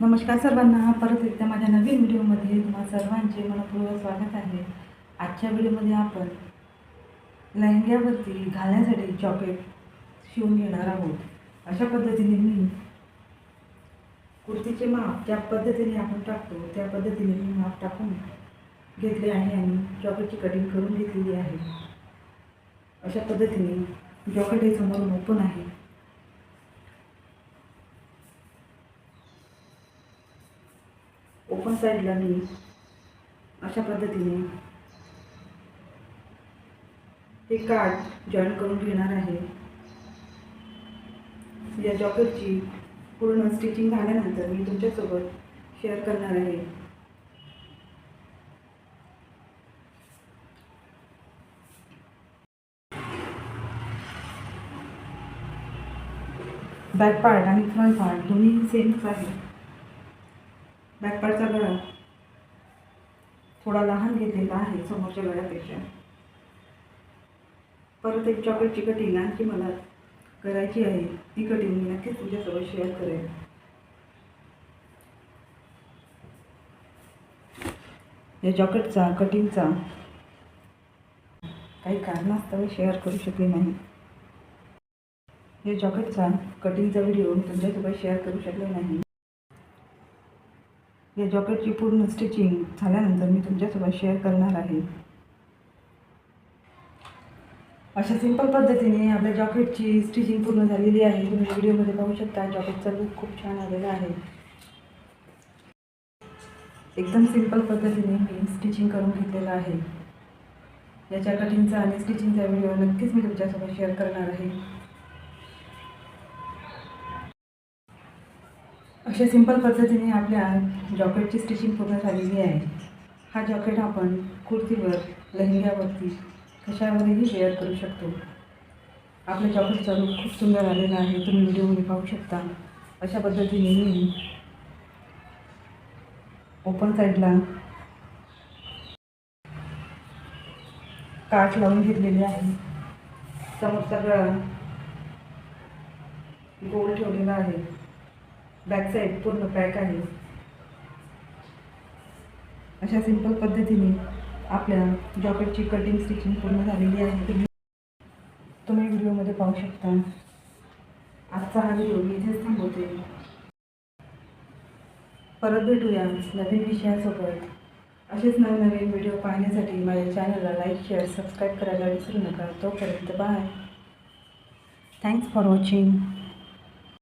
नमस्कार सर्वांना, परत एकदा माझ्या नवीन व्हिडिओमध्ये तुम्हा सर्वांचे मनपूर्वक स्वागत आहे. आजच्या व्हिडिओमध्ये आपण लेहंग्यावरती घालण्यासाठी जॉकेट शिवून घेणार आहोत. अशा पद्धतीने मी कुर्तीचे माप ज्या पद्धतीने आपण टाकतो त्या पद्धतीने मी माप टाकून घेतले आहे आणि जॉकेटची कटिंग करून घेतलेली आहे. अशा पद्धतीने जॉकेट हे समोरून ओपन आहे. ओपन साईडला मी अशा पद्धतीने हे कार्ड जॉईन करून घेणार आहे. या जॉकेटची पूर्ण स्टिचिंग झाल्यानंतर मी तुमच्यासोबत शेअर करणार आहे. बॅक पार्ट आणि फ्रंट पार्ट दोन्ही सेमच आहे. बॅक पार्टचा गळा थोडा लहान घेतलेला आहे समोरच्या गळ्यापेक्षा. परत एक जॉकेटची कटिंग आणखी मला करायची आहे. ती कटिंग मी नक्कीच तुमच्यासोबत शेअर करेन. या जॉकेटचा कटिंगचा काही कारणास्तव शेअर करू शकले नाही. या जॉकेटचा कटिंगचा व्हिडिओ मी तुमच्यासोबत शेअर करू शकले नाही. या जॉकेटची पूर्ण स्टिचिंग झाल्यानंतर मी तुमच्यासोबत शेअर करणार आहे. अशा सिंपल पद्धतीने आपल्या जॉकेटची स्टिचिंग पूर्ण झालेली आहे. तुम्ही व्हिडिओमध्ये पाहू शकता. जॉकेटचा लूक खूप छान आलेला आहे. एकदम सिंपल पद्धतीने मी स्टिचिंग करून घेतलेलं आहे. याच्या कटिंगचा आणि स्टिचिंगचा व्हिडिओ नक्कीच मी तुमच्यासोबत शेअर करणार आहे. अशा सिंपल पद्धतीने आपल्या जॉकेटची स्टिचिंग पूर्ण झालेली आहे. हा जॉकेट आपण कुर्तीवर, लेहंग्यावरती कशावरही वेअर करू शकतो. आपल्या जॉकेटचा लूक खूप सुंदर आलेला आहे. तुम्ही व्हिडिओमध्ये पाहू शकता. अशा पद्धतीने मी ओपन साईडला काठ लावून घेतलेले आहे. समोरचा गळा गोल ठेवलेला आहे. बॅक साईड पूर्ण पॅक आहे. अशा सिंपल पद्धतीने आपल्या जॉकेटची कटिंग स्टिचिंग पूर्ण झालेली आहे. तुम्ही व्हिडिओमध्ये पाहू शकता. आजचा हा व्हिडिओ मी इथेच थांबवते. परत भेटूया नवीन विषयासोबत. असेच नवनवीन व्हिडिओ पाहण्यासाठी माझ्या चॅनलला लाईक, शेअर, सबस्क्राईब करायला विसरू नका. तोपर्यंत बाय. Thanks for watching.